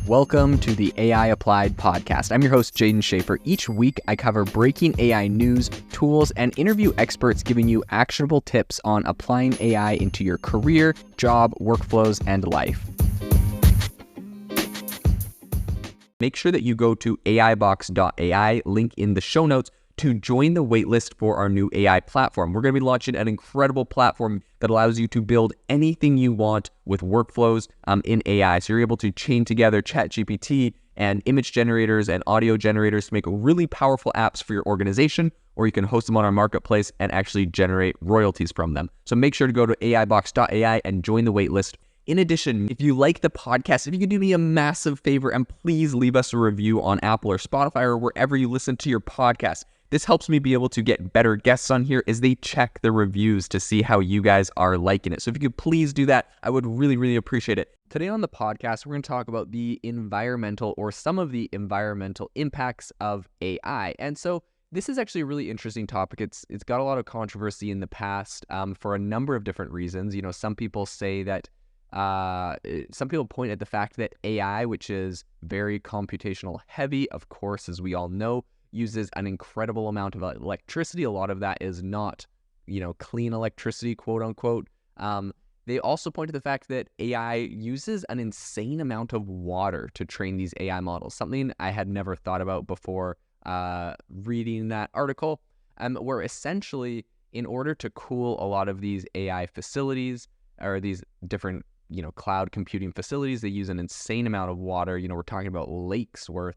Welcome to the AI Applied podcast. I'm your host, Jaden Schaefer. Each week, I cover breaking AI news, tools, and interview experts giving you actionable tips on applying AI into your career, job, workflows, and life. Make sure that you go to aibox.ai, link in the show notes, to join the waitlist for our new AI platform. We're going to be launching an incredible platform that allows you to build anything you want with workflows in AI. So you're able to chain together ChatGPT and image generators and audio generators to make really powerful apps for your organization, or you can host them on our marketplace and actually generate royalties from them. So make sure to go to aibox.ai and join the waitlist. In addition, if you like the podcast, if you could do me a massive favor and please leave us a review on Apple or Spotify or wherever you listen to your podcast. This helps me be able to get better guests on here as they check the reviews to see how you guys are liking it. So if you could please do that, I would really, really appreciate it. Today on the podcast, we're going to talk about the environmental or some of the environmental impacts of AI. And so this is actually a really interesting topic. It's got a lot of controversy in the past for a number of different reasons. You know, some people say that some people point at the fact that AI, which is very computational heavy, of course, as we all know, uses an incredible amount of electricity. A lot of that is not, clean electricity, quote unquote. They also point to the fact that AI uses an insane amount of water to train these AI models, something I had never thought about before reading that article, where essentially, in order to cool a lot of these AI facilities or these different, cloud computing facilities, they use an insane amount of water. We're talking about lakes worth.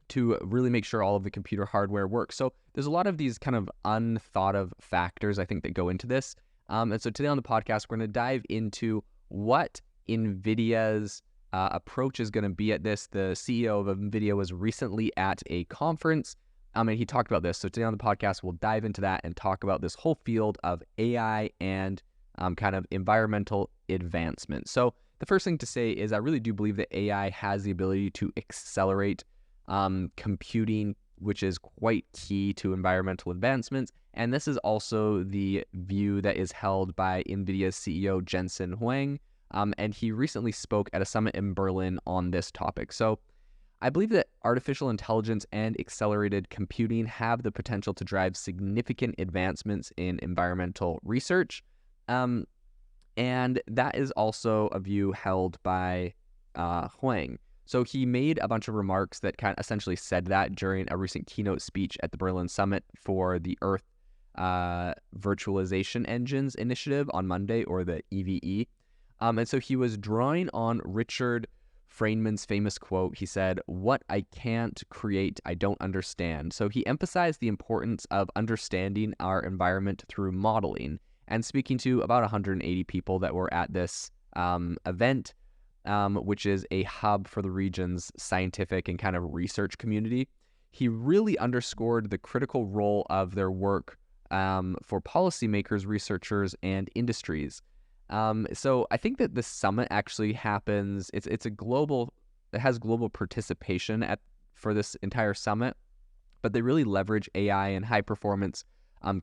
To really make sure all of the computer hardware works. So there's a lot of these kind of unthought of factors, I think, that go into this. And so today on the podcast, we're going to dive into what NVIDIA's approach is going to be at this. The CEO of NVIDIA was recently at a conference, and he talked about this. So today on the podcast, we'll dive into that and talk about this whole field of AI and kind of environmental advancement. So the first thing to say is I really do believe that AI has the ability to accelerate computing, which is quite key to environmental advancements. And this is also the view that is held by NVIDIA's CEO, Jensen Huang. And he recently spoke at a summit in Berlin on this topic. So I believe that artificial intelligence and accelerated computing have the potential to drive significant advancements in environmental research. And that is also a view held by Huang. So he made a bunch of remarks that kind of essentially said that during a recent keynote speech at the Berlin Summit for the Earth Virtualization Engines Initiative on Monday, or the EVE. And so he was drawing on Richard Feynman's famous quote. He said, "What I can't create, I don't understand." So he emphasized the importance of understanding our environment through modeling. And speaking to about 180 people that were at this event, which is a hub for the region's scientific and kind of research community, he really underscored the critical role of their work for policymakers, researchers, and industries. So I think that the summit actually happens. It has global participation for this entire summit, but they really leverage AI and high performance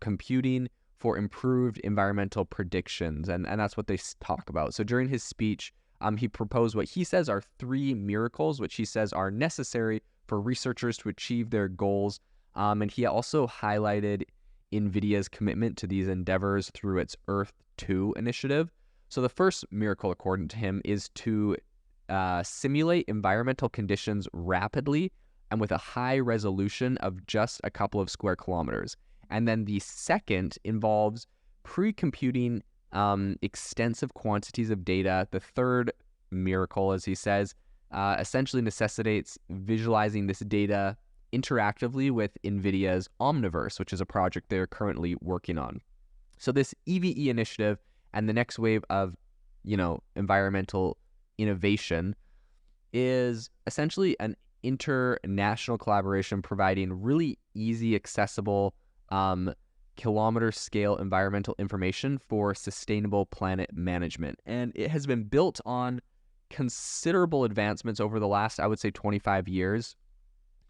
computing for improved environmental predictions, and that's what they talk about. So during his speech, he proposed what he says are 3 miracles, which he says are necessary for researchers to achieve their goals. And he also highlighted NVIDIA's commitment to these endeavors through its Earth 2 initiative. So the first miracle, according to him, is to simulate environmental conditions rapidly and with a high resolution of just a couple of square kilometers. And then the second involves pre-computing extensive quantities of data. The third miracle, as he says, essentially necessitates visualizing this data interactively with NVIDIA's Omniverse, which is a project they're currently working on. So this EVE initiative and the next wave of, environmental innovation is essentially an international collaboration providing really easy, accessible, kilometer scale environmental information for sustainable planet management. And it has been built on considerable advancements over the last, I would say, 25 years.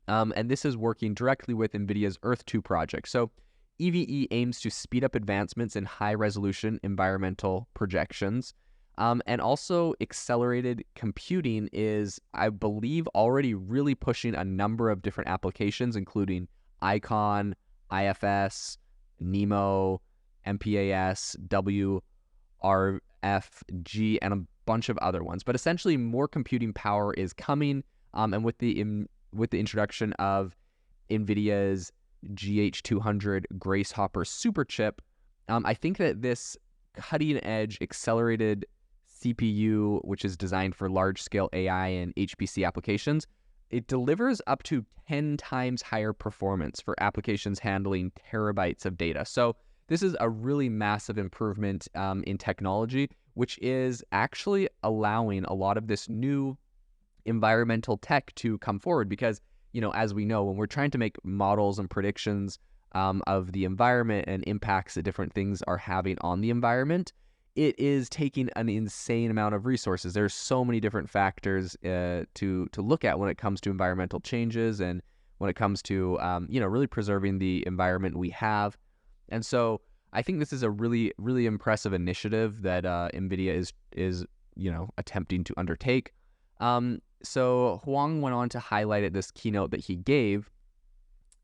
And this is working directly with NVIDIA's Earth 2 project. So EVE aims to speed up advancements in high resolution environmental projections. And also accelerated computing is, I believe, already really pushing a number of different applications, including Icon, IFS, NEMO, MPAS, WRFG, and a bunch of other ones. But essentially, more computing power is coming, and with the introduction of NVIDIA's GH200 Grace Hopper superchip, I think that this cutting-edge accelerated CPU, which is designed for large-scale AI and HPC applications, it delivers up to 10 times higher performance for applications handling terabytes of data. So this is a really massive improvement in technology, which is actually allowing a lot of this new environmental tech to come forward because, as we know, when we're trying to make models and predictions of the environment and impacts that different things are having on the environment, it is taking an insane amount of resources. There's so many different factors to look at when it comes to environmental changes and when it comes to really preserving the environment we have. And so I think this is a really, really impressive initiative that NVIDIA is attempting to undertake. So Huang went on to highlight at this keynote that he gave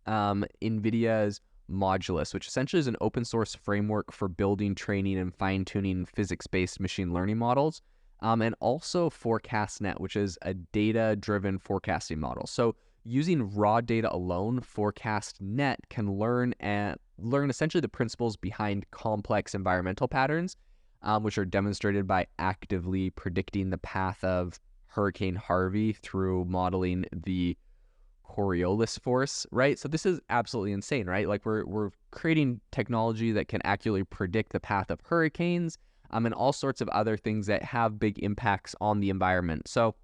NVIDIA's Modulus, which essentially is an open source framework for building, training, and fine-tuning physics-based machine learning models, and also ForecastNet, which is a data-driven forecasting model. So using raw data alone, ForecastNet can learn essentially the principles behind complex environmental patterns, which are demonstrated by actively predicting the path of Hurricane Harvey through modeling the Coriolis force, right? So this is absolutely insane, right? Like we're creating technology that can accurately predict the path of hurricanes, and all sorts of other things that have big impacts on the environment. So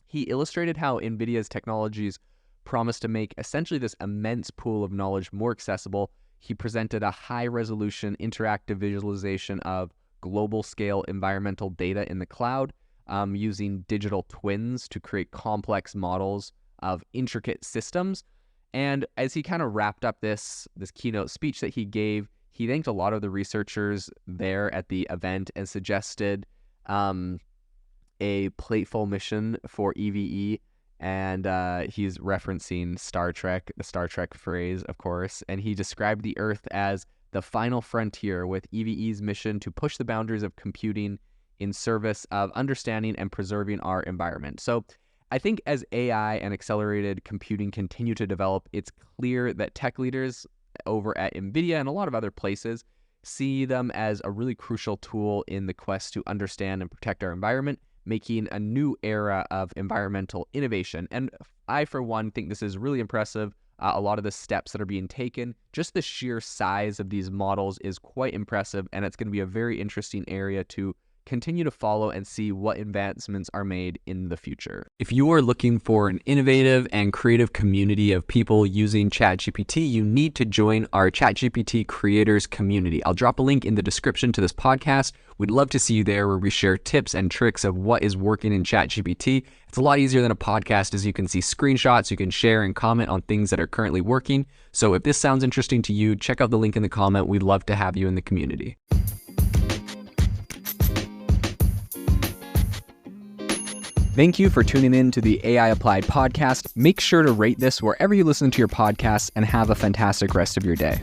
he illustrated how NVIDIA's technologies promise to make essentially this immense pool of knowledge more accessible. He presented a high-resolution interactive visualization of global-scale environmental data in the cloud, using digital twins to create complex models of intricate systems. And as he kind of wrapped up this keynote speech that he gave, he thanked a lot of the researchers there at the event and suggested a plateful mission for EVE. And he's referencing Star Trek, the Star Trek phrase, of course. And he described the Earth as the final frontier, with EVE's mission to push the boundaries of computing in service of understanding and preserving our environment. So I think as AI and accelerated computing continue to develop, it's clear that tech leaders over at NVIDIA and a lot of other places see them as a really crucial tool in the quest to understand and protect our environment, making a new era of environmental innovation. And I, for one, think this is really impressive. A lot of the steps that are being taken, just the sheer size of these models is quite impressive, and it's going to be a very interesting area to continue to follow and see what advancements are made in the future. If you are looking for an innovative and creative community of people using ChatGPT, you need to join our ChatGPT creators community. I'll drop a link in the description to this podcast. We'd love to see you there, where we share tips and tricks of what is working in ChatGPT. It's a lot easier than a podcast, as you can see screenshots, you can share and comment on things that are currently working. So if this sounds interesting to you, check out the link in the comment. We'd love to have you in the community. Thank you for tuning in to the AI Applied podcast. Make sure to rate this wherever you listen to your podcasts, and have a fantastic rest of your day.